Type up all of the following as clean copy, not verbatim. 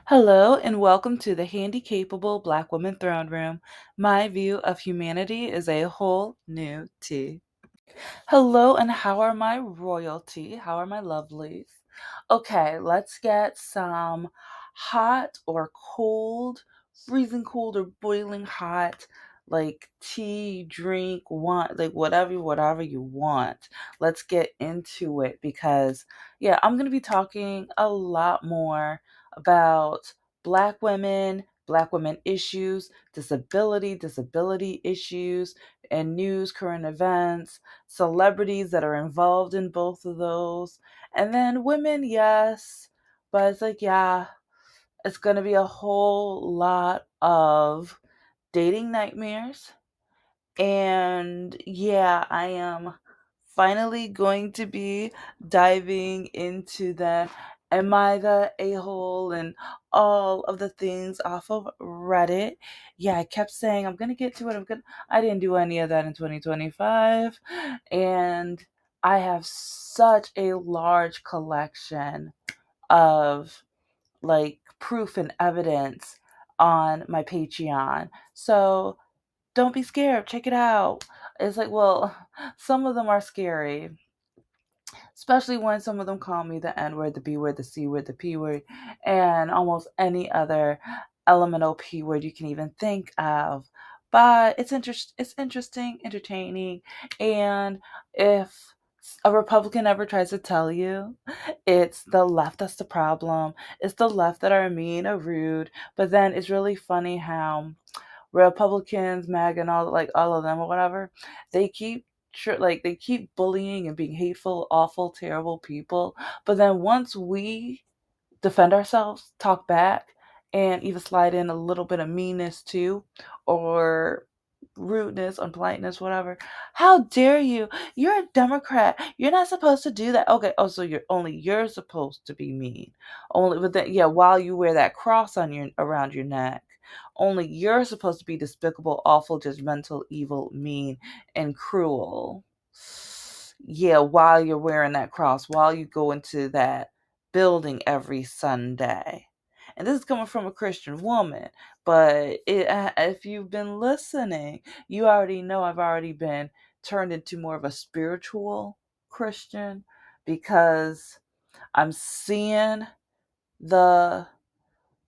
Hello and welcome to the Handicapable Black Woman Throne Room. My view of humanity is a whole new tea. Hello and how are my royalty? How are my lovelies? Okay, let's get some hot or cold, freezing cold or boiling hot, like tea, drink, want, like whatever you want. Let's get into it because yeah, I'm gonna be talking a lot more about black women issues, disability issues, and news, current events, celebrities that are involved in both of those. And then women, yes, but it's like, yeah, it's going to be a whole lot of dating nightmares. And yeah, I am finally going to be diving into the Am I the a hole and all of the things off of Reddit. Yeah, I kept saying I'm gonna get to it. I didn't do any of that in 2025, and I have such a large collection of like proof and evidence on my Patreon. So don't be scared. Check it out. It's like, well, some of them are scary, especially when some of them call me the N word, the B word, the C word, the P word, and almost any other elemental P word you can even think of. But it's interesting, entertaining, and if a Republican ever tries to tell you it's the left that's the problem, it's the left that are mean or rude, but then it's really funny how Republicans, MAGA, and all of them or whatever, they keep they keep bullying and being hateful, awful, terrible people. But then once we defend ourselves, talk back, and even slide in a little bit of meanness too, or rudeness, unpoliteness, whatever. How dare you? You're a Democrat. You're not supposed to do that. Okay. Oh, so you're supposed to be mean. Only, but then yeah, while you wear that cross on your around your neck, only you're supposed to be despicable, awful, judgmental, evil, mean, and cruel. Yeah, while you're wearing that cross, while you go into that building every Sunday. And this is coming from a Christian woman, but if you've been listening, you already know I've already been turned into more of a spiritual Christian because I'm seeing the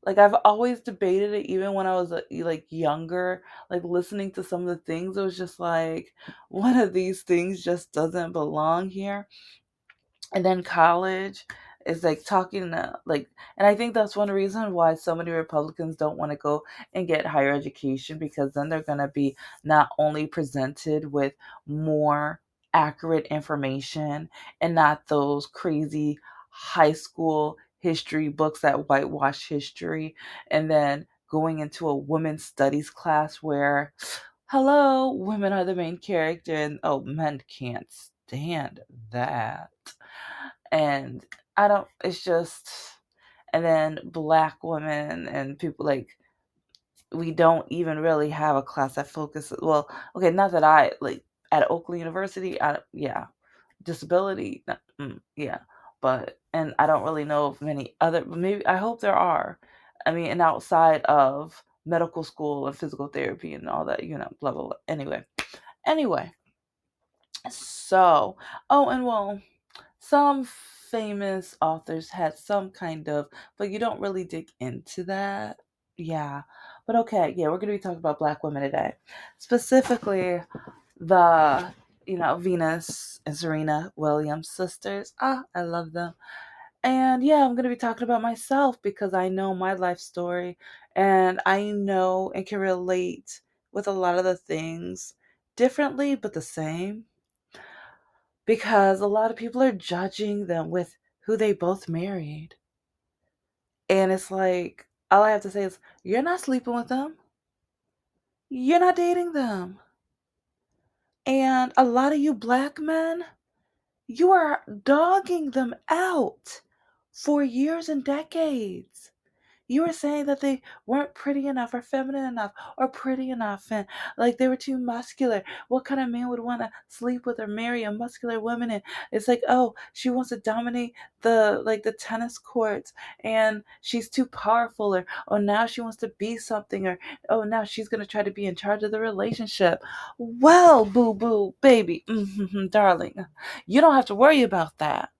I've always debated it even when I was like younger, like listening to some of the things. It was just like one of these things just doesn't belong here. And then college is like talking and I think that's one reason why so many Republicans don't want to go and get higher education, because then they're going to be not only presented with more accurate information and not those crazy high school history books that whitewash history, and then going into a women's studies class where hello, women are the main character and oh, men can't stand that. And I don't, it's just, and then black women and people we don't even really have a class that focuses, well, okay, not that I like at Oakland University, yeah, disability, yeah, but, and I don't really know of many other, maybe, I hope there are. I mean, and outside of medical school and physical therapy and all that, blah, blah, blah. Anyway, so, oh, and well, some famous authors had some kind of, but you don't really dig into that. Yeah. But okay, yeah, we're going to be talking about black women today. Specifically, the, Venus and Serena Williams sisters. Ah, I love them. And yeah, I'm going to be talking about myself because I know my life story and I know and can relate with a lot of the things differently but the same, because a lot of people are judging them with who they both married. And it's like, all I have to say is, you're not sleeping with them, you're not dating them. And a lot of you black men, you are dogging them out for years and decades. You were saying that they weren't pretty enough or feminine enough or pretty enough, and like they were too muscular. What kind of man would want to sleep with or marry a muscular woman? And it's like, oh, she wants to dominate the tennis courts, and she's too powerful, or oh, now she wants to be something, or oh, now she's gonna try to be in charge of the relationship. Well, boo boo, baby, darling, you don't have to worry about that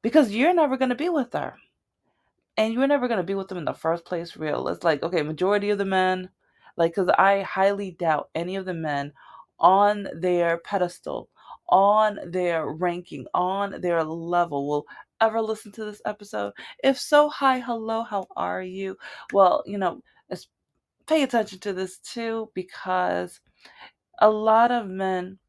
because you're never gonna be with her, and you were never going to be with them in the first place. Real, it's like, okay, majority of the men, like, because I highly doubt any of the men on their pedestal, on their ranking, on their level will ever listen to this episode. If so, hi, hello, how are you? Well, pay attention to this too, because a lot of men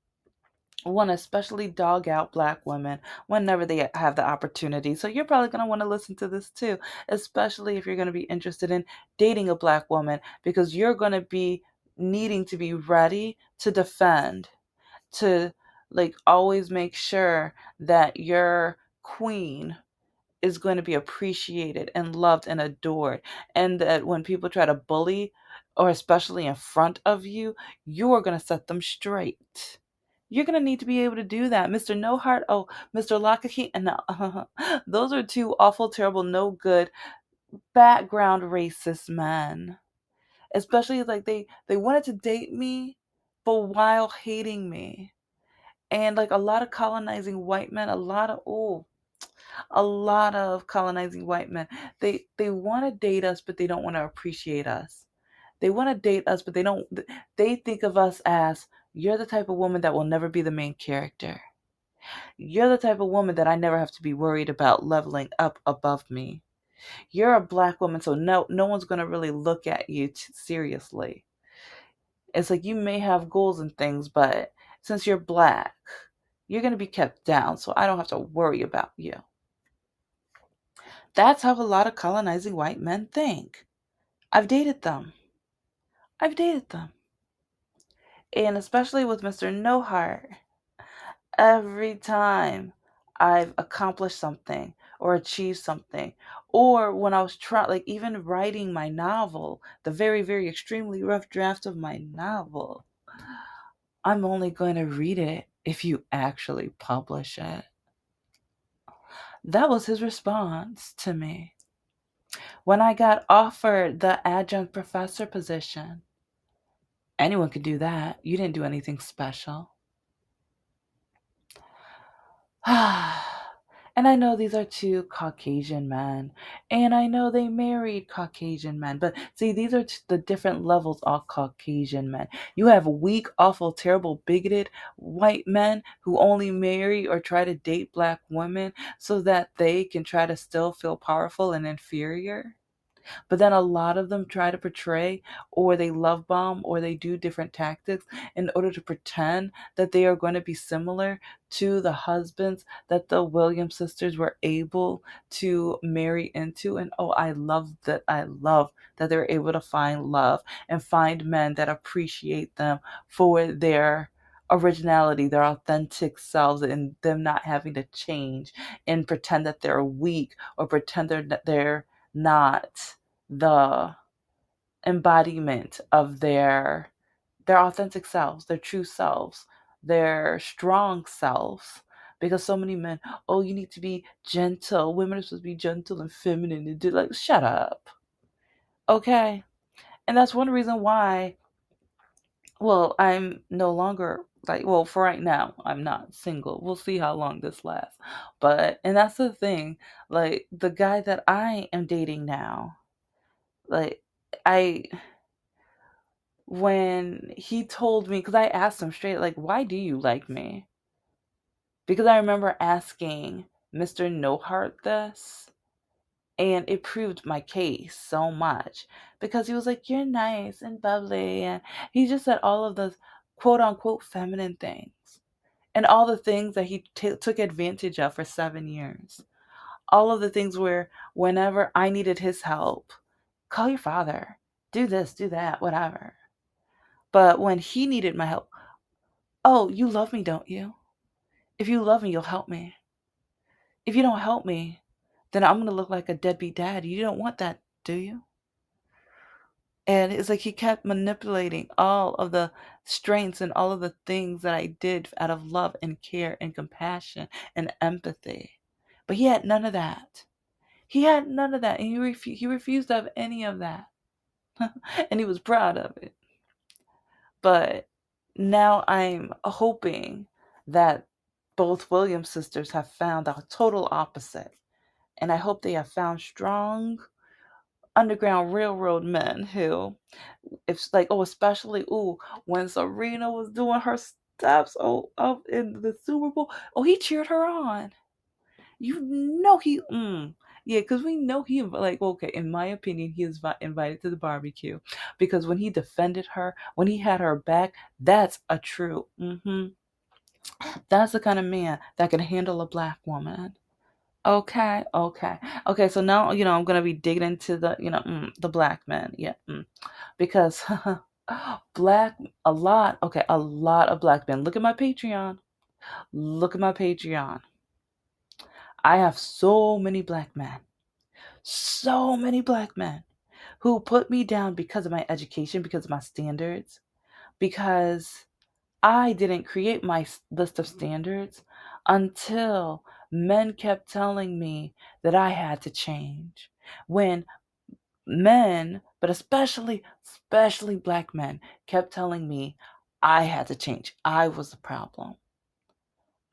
want to especially dog out black women whenever they have the opportunity. So you're probably going to want to listen to this too, especially if you're going to be interested in dating a black woman, because you're going to be needing to be ready to defend, to like always make sure that your queen is going to be appreciated and loved and adored. And that when people try to bully, or especially in front of you, you are going to set them straight. You're going to need to be able to do that. Mr. No Heart, oh, Mr. Lockheed, and those are two awful, terrible, no good, background racist men. Especially like they wanted to date me, but while hating me. And like a lot of colonizing white men, a lot of colonizing white men. They want to date us, but they don't want to appreciate us. They want to date us, but they think of us as, you're the type of woman that will never be the main character. You're the type of woman that I never have to be worried about leveling up above me. You're a black woman, so no one's going to really look at you seriously. It's like you may have goals and things, but since you're black, you're going to be kept down, so I don't have to worry about you. That's how a lot of colonizing white men think. I've dated them. I've dated them. And especially with Mr. No Heart, every time I've accomplished something or achieved something, or when I was trying, like even writing my novel, the very, very extremely rough draft of my novel, I'm only going to read it if you actually publish it. That was his response to me. When I got offered the adjunct professor position, anyone could do that. You didn't do anything special. And I know these are two Caucasian men, and I know they married Caucasian men, but see, these are the different levels of Caucasian men. You have weak, awful, terrible, bigoted white men who only marry or try to date black women so that they can try to still feel powerful and inferior. But then a lot of them try to portray, or they love bomb, or they do different tactics in order to pretend that they are going to be similar to the husbands that the Williams sisters were able to marry into. And oh, I love that. I love that they're able to find love and find men that appreciate them for their originality, their authentic selves, and them not having to change and pretend that they're weak or pretend they're not the embodiment of their authentic selves, their true selves, their strong selves. Because so many men, oh, you need to be gentle. Women are supposed to be gentle and feminine and do, like, shut up. Okay. And that's one reason why, well, I'm no longer like, well, for right now, I'm not single. We'll see how long this lasts. But and that's the thing, like the guy that I am dating now, like I when he told me, because I asked him straight, like, why do you like me? Because I remember asking Mr. No Heart this, and it proved my case so much. Because he was like, you're nice and bubbly, and he just said all of those quote unquote feminine things, and all the things that he took advantage of for 7 years. All of the things where whenever I needed his help, call your father, do this, do that, whatever. But when he needed my help, oh, you love me, don't you? If you love me, you'll help me. If you don't help me, then I'm going to look like a deadbeat dad. You don't want that, do you? And it's like he kept manipulating all of the strengths and all of the things that I did out of love and care and compassion and empathy. But he had none of that. He had none of that. And he refused to have any of that. And he was proud of it. But now I'm hoping that both Williams sisters have found the total opposite. And I hope they have found strong Underground Railroad men who, if like, oh, especially, ooh, when Serena was doing her steps, oh, up in the Super Bowl, oh, he cheered her on. You know yeah, because we know he like, okay, in my opinion, he is invited to the barbecue because when he defended her, when he had her back, that's a true. That's the kind of man that can handle a black woman. Okay, okay, okay. So now I'm gonna be digging into the the black men. Yeah, because black a lot of black men. Look at my Patreon. Look at my Patreon. I have so many black men. So many black men who put me down because of my education, because of my standards, because I didn't create my list of standards until men kept telling me that I had to change. When men, but especially black men, kept telling me I had to change. I was the problem.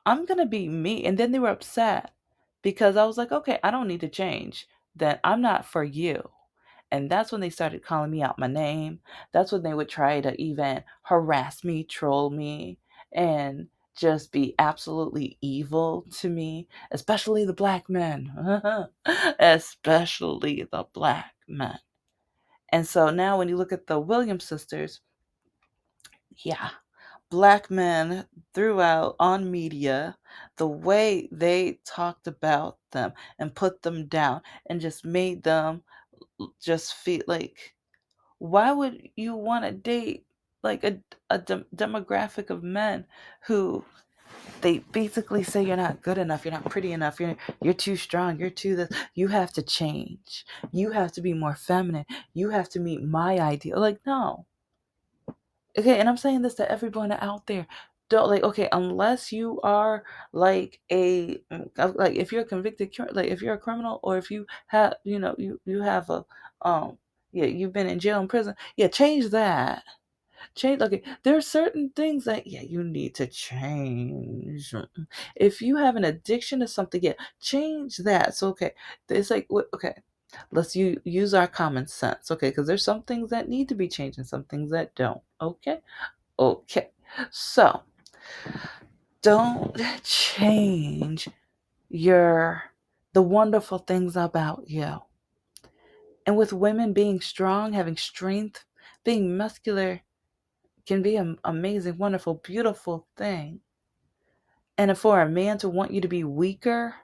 I'm going to be me. And then they were upset because I was like, okay, I don't need to change. Then I'm not for you. And that's when they started calling me out my name. That's when they would try to even harass me, troll me, and just be absolutely evil to me, especially the black men. Especially the black men. And so now when you look at the Williams sisters, yeah, black men throughout on media, the way they talked about them and put them down and just made them just feel like, why would you want to date like a demographic of men who they basically say you're not good enough, you're not pretty enough, you're too strong, you're too this, you have to change, you have to be more feminine, you have to meet my ideal. Like, no. Okay, and I'm saying this to everyone out there. Don't, like, okay, unless you are like like if you're a convicted like if you're a criminal, or if you have you have a yeah, you've been in jail and prison, yeah, change that. Change. Okay, there are certain things that, yeah, you need to change. If you have an addiction to something, yeah, change that. So okay, it's like, okay, let's use our common sense, okay, because there's some things that need to be changed and some things that don't. Okay, okay. So don't change your the wonderful things about you. And with women being strong, having strength, being muscular can be an amazing, wonderful, beautiful thing. And for a man to want you to be weaker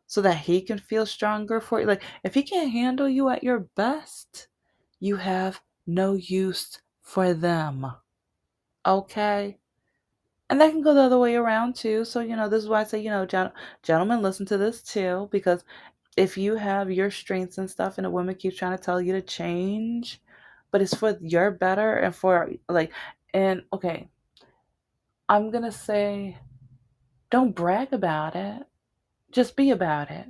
so that he can feel stronger for you, like if he can't handle you at your best, you have no use for them. Okay? And that can go the other way around too. So, this is why I say, gentlemen, listen to this too, because if you have your strengths and stuff and a woman keeps trying to tell you to change, but it's for your better and for like, and okay, I'm going to say, don't brag about it. Just be about it.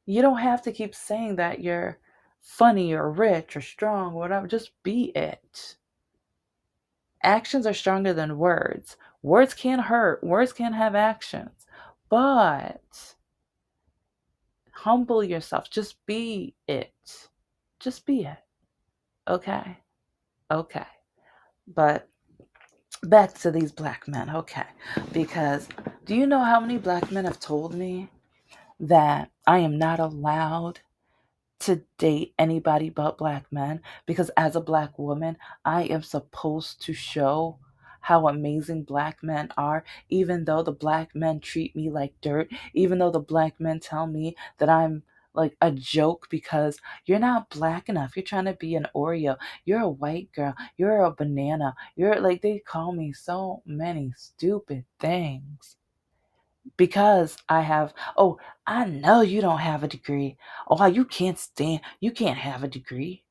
You don't have to keep saying that you're funny or rich or strong or whatever. Just be it. Actions are stronger than words. Words can hurt. Words can have actions. But humble yourself. Just be it. Just be it. Okay. Okay. But back to these black men. Okay. Because do you know how many black men have told me that I am not allowed to date anybody but black men, because as a black woman, I am supposed to show how amazing black men are, even though the black men treat me like dirt, even though the black men tell me that I'm like a joke because you're not black enough. You're trying to be an Oreo. You're a white girl. You're a banana. You're like, they call me so many stupid things because I have, oh, I know you don't have a degree. Oh, you can't have a degree.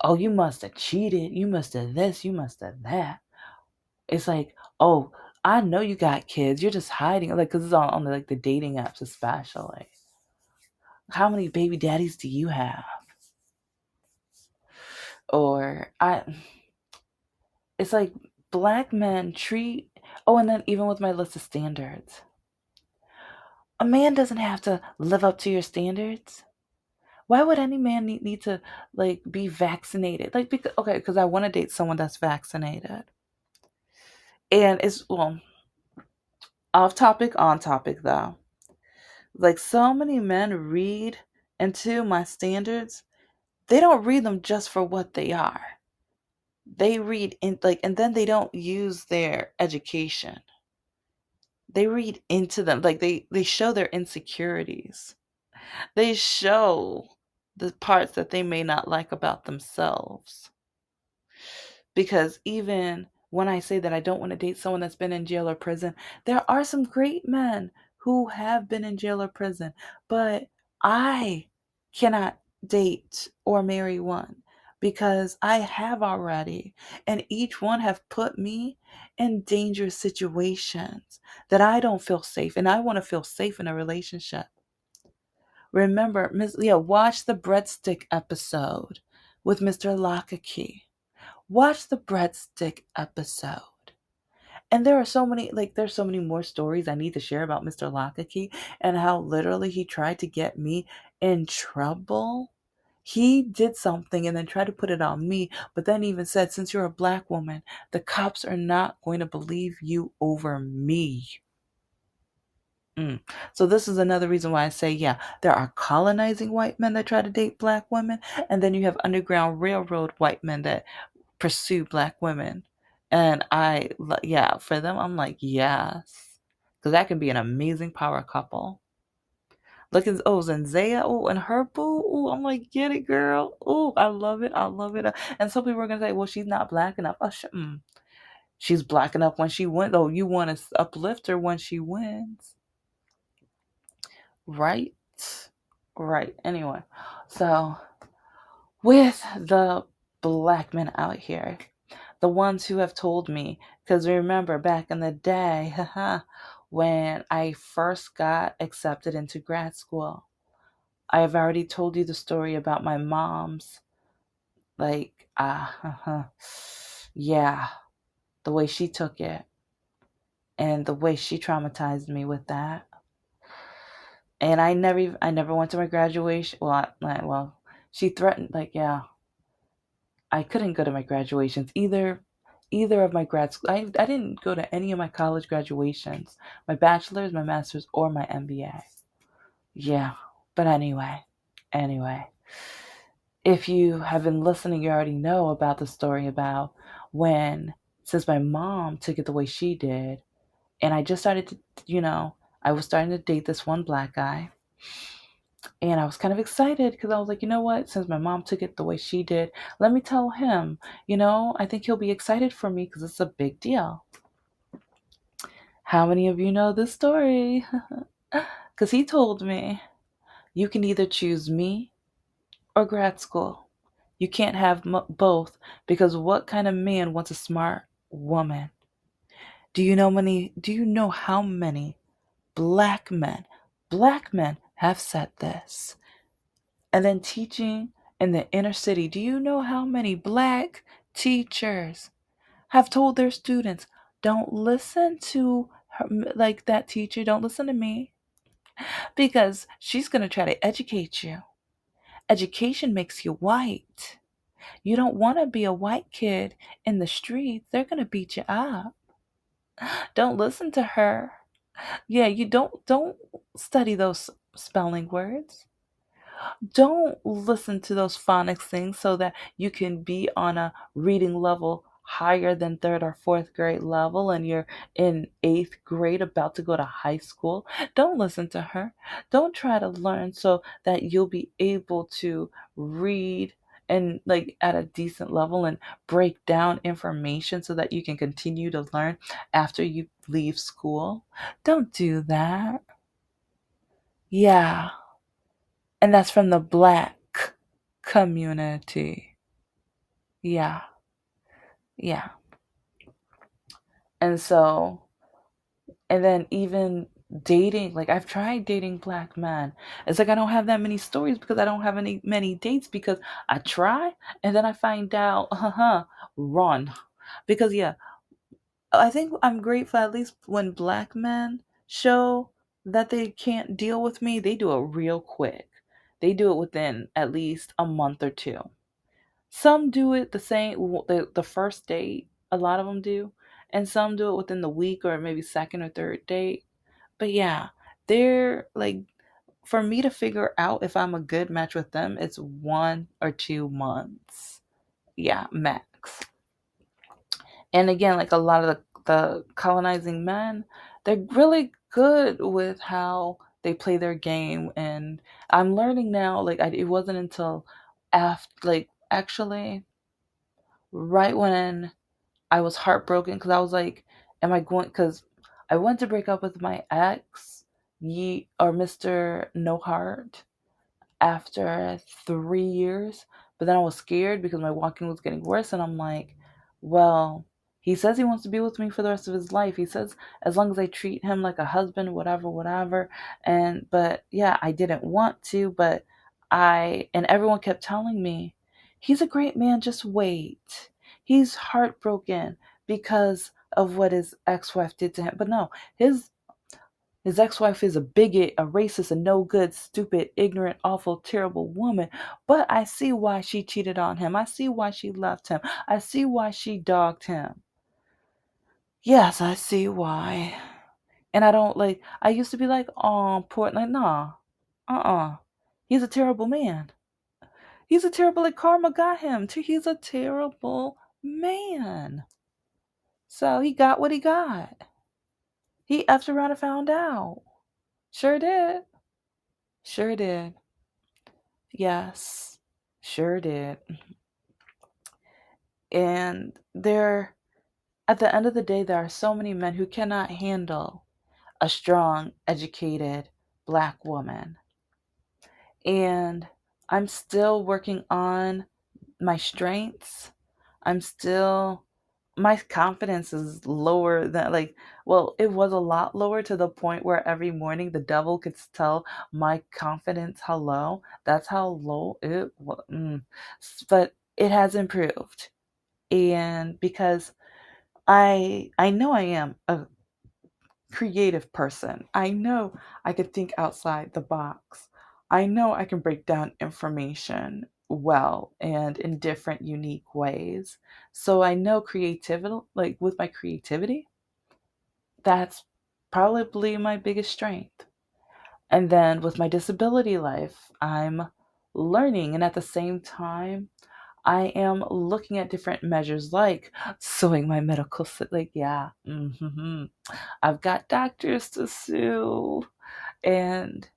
oh, you must have cheated, you must have this, you must have that. It's like, oh, I know you got kids, you're just hiding, like, because it's on like the dating apps especially. How many baby daddies do you have? Or it's like black men treat, oh, and then even with my list of standards, a man doesn't have to live up to your standards. Why would any man need to like be vaccinated? Like, because, okay, because I want to date someone that's vaccinated. And it's, well, off topic, on topic though. Like, so many men read into my standards. They don't read them just for what they are. They read in, like, and then they don't use their education. They read into them. Like, they show their insecurities. They show the parts that they may not like about themselves. Because even when I say that I don't want to date someone that's been in jail or prison, there are some great men who have been in jail or prison, but I cannot date or marry one because I have already, and each one have put me in dangerous situations that I don't feel safe, and I want to feel safe in a relationship. Remember, Miss Leah, watch the breadstick episode with Mr. Lockakey. Watch the breadstick episode. And there are so many, like, there's so many more stories I need to share about Mr. Lockakey and how literally he tried to get me in trouble. He did something and then tried to put it on me, but then even said, since you're a black woman, the cops are not going to believe you over me. So this is another reason why I say, yeah, there are colonizing white men that try to date black women, and then you have Underground Railroad white men that pursue black women. And yeah, for them, I'm like, yes. Because that can be an amazing power couple. Look at, oh, Zendaya, oh, and her boo, oh, I'm like, get it, girl. Oh, I love it, I love it. And some people are going to say, well, she's not black enough. Oh, she's black enough when she wins. Oh, you want to uplift her when she wins. Right? Right. Anyway, so with the black men out here, the ones who have told me, because remember back in the day, when I first got accepted into grad school, I have already told you the story about my mom's, like, yeah, the way she took it and the way she traumatized me with that. And I never went to my graduation. Well, she threatened, like, yeah, I couldn't go to my graduations either of my grad school. I didn't go to any of my college graduations, my bachelor's, my master's, or my MBA. Yeah, but anyway, if you have been listening, you already know about the story about when, since my mom took it the way she did, and I just started to, I was starting to date this one black guy. And I was kind of excited because I was like, you know what? Since my mom took it the way she did, let me tell him, I think he'll be excited for me because it's a big deal. How many of you know this story? Because he told me, you can either choose me or grad school. You can't have both because what kind of man wants a smart woman? Do you know how many black men have said this? And then teaching in the inner city. Do you know how many black teachers have told their students, don't listen to her, like that teacher, don't listen to me because she's going to try to educate you. Education makes you white. You don't want to be a white kid in the streets. They're going to beat you up. Don't listen to her. Yeah, you don't study those spelling words. Don't listen to those phonics things so that you can be on a reading level higher than third or fourth grade level and you're in eighth grade about to go to high school. Don't listen to her. Don't try to learn so that you'll be able to read and like at a decent level and break down information so that you can continue to learn after you leave school. Don't do that. Yeah. And that's from the black community. Yeah. Yeah. And so, and then even dating, like I've tried dating black men. It's like I don't have that many stories because I don't have any many dates because I try and then I find out, run. Because yeah, I think I'm grateful at least when black men show that they can't deal with me, they do it real quick. They do it within at least a month or two. Some do it the same the first date, a lot of them do, and some do it within the week or maybe second or third date. But yeah, they're like for me to figure out if I'm a good match with them, it's 1 or 2 months. Yeah, max. And again, like a lot of the colonizing men, they're really good with how they play their game. And I'm learning now, like it wasn't until after, like actually, right when I was heartbroken, because I was like, am I going? Because I went to break up with my ex, ye or Mr. No Heart, after 3 years. But then I was scared because my walking was getting worse. And I'm like, well, he says he wants to be with me for the rest of his life. He says as long as I treat him like a husband, whatever, whatever. And, but yeah, I didn't want to, but and everyone kept telling me, he's a great man, just wait. He's heartbroken because of what his ex wife did to him. But no, his ex-wife is a bigot, a racist, a no good, stupid, ignorant, awful, terrible woman. But I see why she cheated on him. I see why she left him. I see why she dogged him. Yes, I see why. And I don't like, I used to be like, oh, poor, like, nah, He's a terrible man. He's a terrible, like, karma got him. He's a terrible man. So he got what he got. He effed around and found out. Sure did. Sure did. Yes, sure did. And at the end of the day, there are so many men who cannot handle a strong, educated black woman. And I'm still working on my strengths. I'm still, my confidence is lower than, like, well, it was a lot lower to the point where every morning the devil could tell my confidence how low. That's how low it was. But it has improved. And because I know I am a creative person. I know I could think outside the box. I know I can break down information well and in different unique ways. So I know creativity, like with my creativity, that's probably my biggest strength. And then with my disability life, I'm learning, and at the same time I am looking at different measures like suing my medical, like, yeah, I've got doctors to sue. And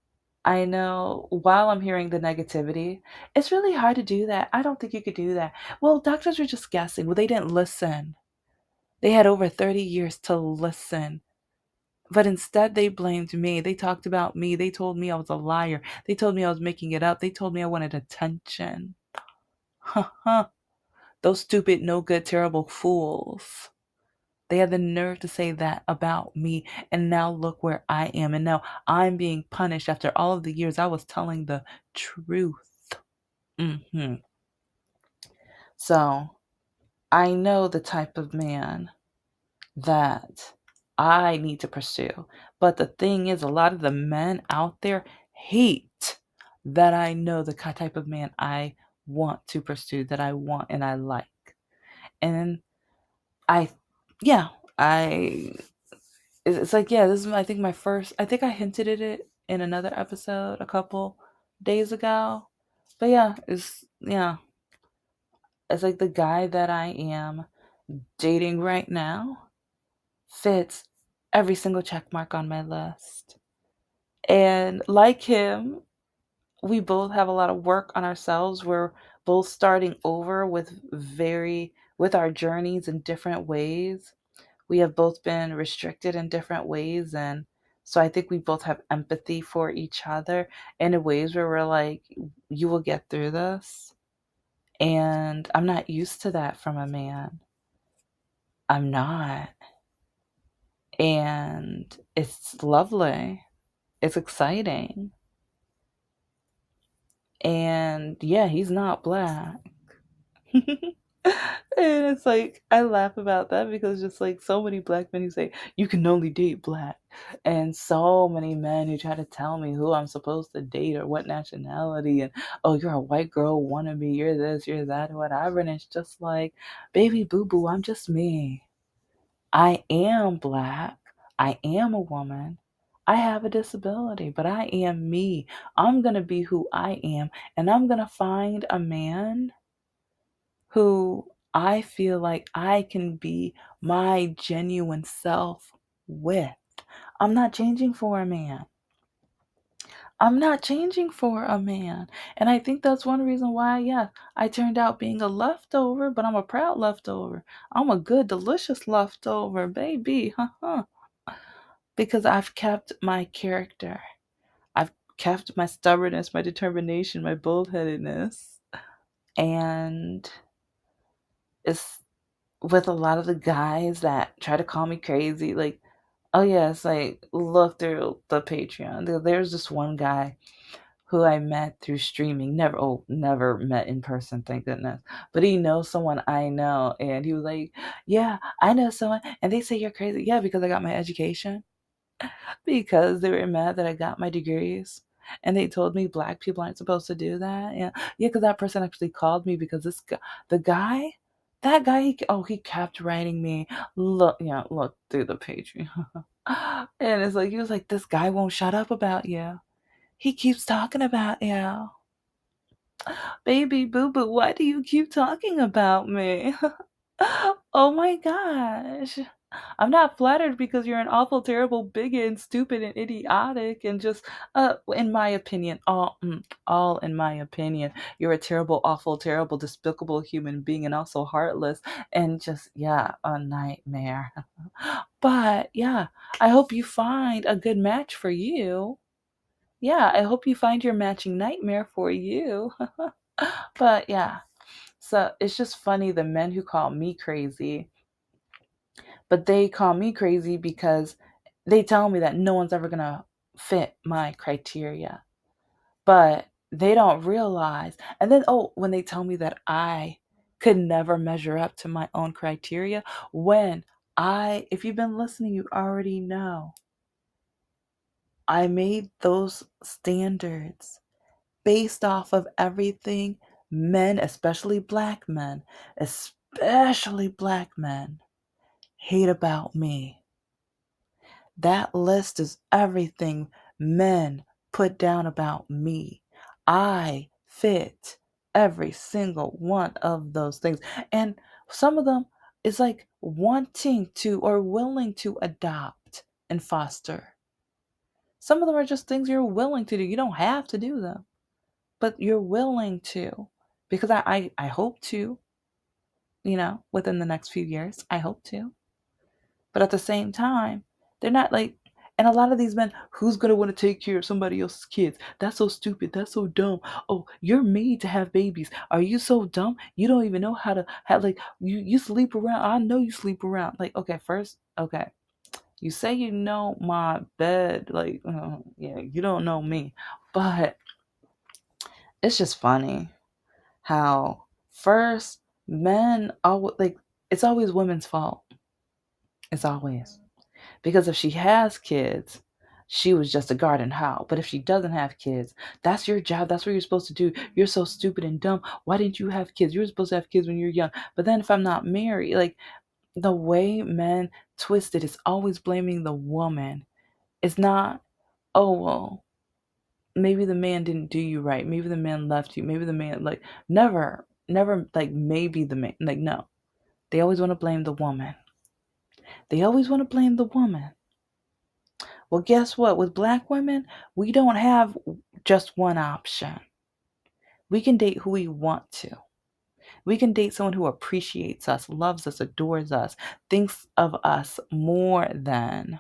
I know while I'm hearing the negativity, it's really hard to do that. I don't think you could do that. Well, doctors were just guessing. Well, they didn't listen. They had over 30 years to listen. But instead, they blamed me. They talked about me. They told me I was a liar. They told me I was making it up. They told me I wanted attention. Those stupid, no good, terrible fools. They had the nerve to say that about me. And now look where I am. And now I'm being punished after all of the years I was telling the truth. hmm So I know the type of man that I need to pursue. But the thing is, a lot of the men out there hate that I know the type of man I want to pursue, that I want and I like. And I, yeah, I it's like, yeah, this is, I think, my first, I think I hinted at it in another episode a couple days ago. But it's like the guy that I am dating right now fits every single check mark on my list. And like him, we both have a lot of work on ourselves. We're both starting over with our journeys in different ways. We have both been restricted in different ways, and so I think we both have empathy for each other in ways where we're like, you will get through this. And I'm not used to that from a man. I'm not. And it's lovely. It's exciting. And yeah, he's not black. And it's like I laugh about that because just like so many black men who say you can only date black, and so many men who try to tell me who I'm supposed to date or what nationality, and oh, you're a white girl wannabe, you're this, you're that, whatever, and it's just like, baby boo boo, I'm just me. I am black. I am a woman. I have a disability, but I am me. I'm gonna be who I am, and I'm gonna find a man who I feel like I can be my genuine self with. I'm not changing for a man. I'm not changing for a man. And I think that's one reason why, yeah, I turned out being a leftover, but I'm a proud leftover. I'm a good, delicious leftover, baby. Because I've kept my character. I've kept my stubbornness, my determination, my bullheadedness. And it's with a lot of the guys that try to call me crazy, like, oh yes, like look through the Patreon. There's this one guy who I met through streaming. Never met in person, thank goodness. But he knows someone I know, and he was like, yeah, I know someone, and they say you're crazy. Yeah, because I got my education. Because they were mad that I got my degrees. And they told me black people aren't supposed to do that. Yeah, yeah, because that person actually called me because this guy, the guy, that guy, he kept writing me, look, yeah, look through the page. And it's like, he was like, this guy won't shut up about you. He keeps talking about you. Baby boo boo, why do you keep talking about me? Oh my gosh. I'm not flattered because you're an awful, terrible, bigot, and stupid, and idiotic, and just, in my opinion, all in my opinion, you're a terrible, awful, terrible, despicable human being, and also heartless, and just, yeah, a nightmare. But yeah, I hope you find a good match for you. Yeah, I hope you find your matching nightmare for you. But yeah, so it's just funny the men who call me crazy, but they call me crazy because they tell me that no one's ever gonna fit my criteria. But they don't realize. And then, oh, when they tell me that I could never measure up to my own criteria, when if you've been listening, you already know I made those standards based off of everything men, especially black men, hate about me. That list is everything men put down about me. I fit every single one of those things. And some of them is like wanting to or willing to adopt and foster. Some of them are just things you're willing to do. You don't have to do them, but you're willing to. Because I hope to, within the next few years. I hope to. But at the same time, they're not like, and a lot of these men, who's going to want to take care of somebody else's kids? That's so stupid. That's so dumb. Oh, you're made to have babies. Are you so dumb? You don't even know how to have, like, you sleep around. I know you sleep around. Like, okay, first, okay. You say you know my bed. Like, yeah, you don't know me. But it's just funny how first men always, like, it's always women's fault. It's always. Because if she has kids, she was just a garden hoe. But if she doesn't have kids, that's your job. That's what you're supposed to do. You're so stupid and dumb. Why didn't you have kids? You were supposed to have kids when you're young. But then if I'm not married, like the way men twist it is always blaming the woman. It's not, oh, well, maybe the man didn't do you right. Maybe the man left you. Maybe the man, like, never, like, maybe the man. Like, no. They always want to blame the woman. They always want to blame the woman. Well, guess what? With black women, we don't have just one option. We can date who we want to. We can date someone who appreciates us, loves us, adores us, thinks of us more than.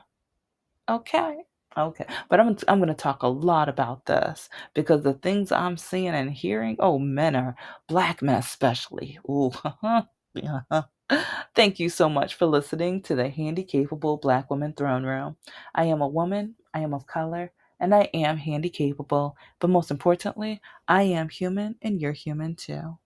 Okay. Okay, but I'm going to talk a lot about this because the things I'm seeing and hearing, oh, men are black men especially. Ooh, yeah. Thank you so much for listening to the Handy Capable Black Woman Throne Room. I am a woman, I am of color, and I am handy capable. But most importantly, I am human and you're human too.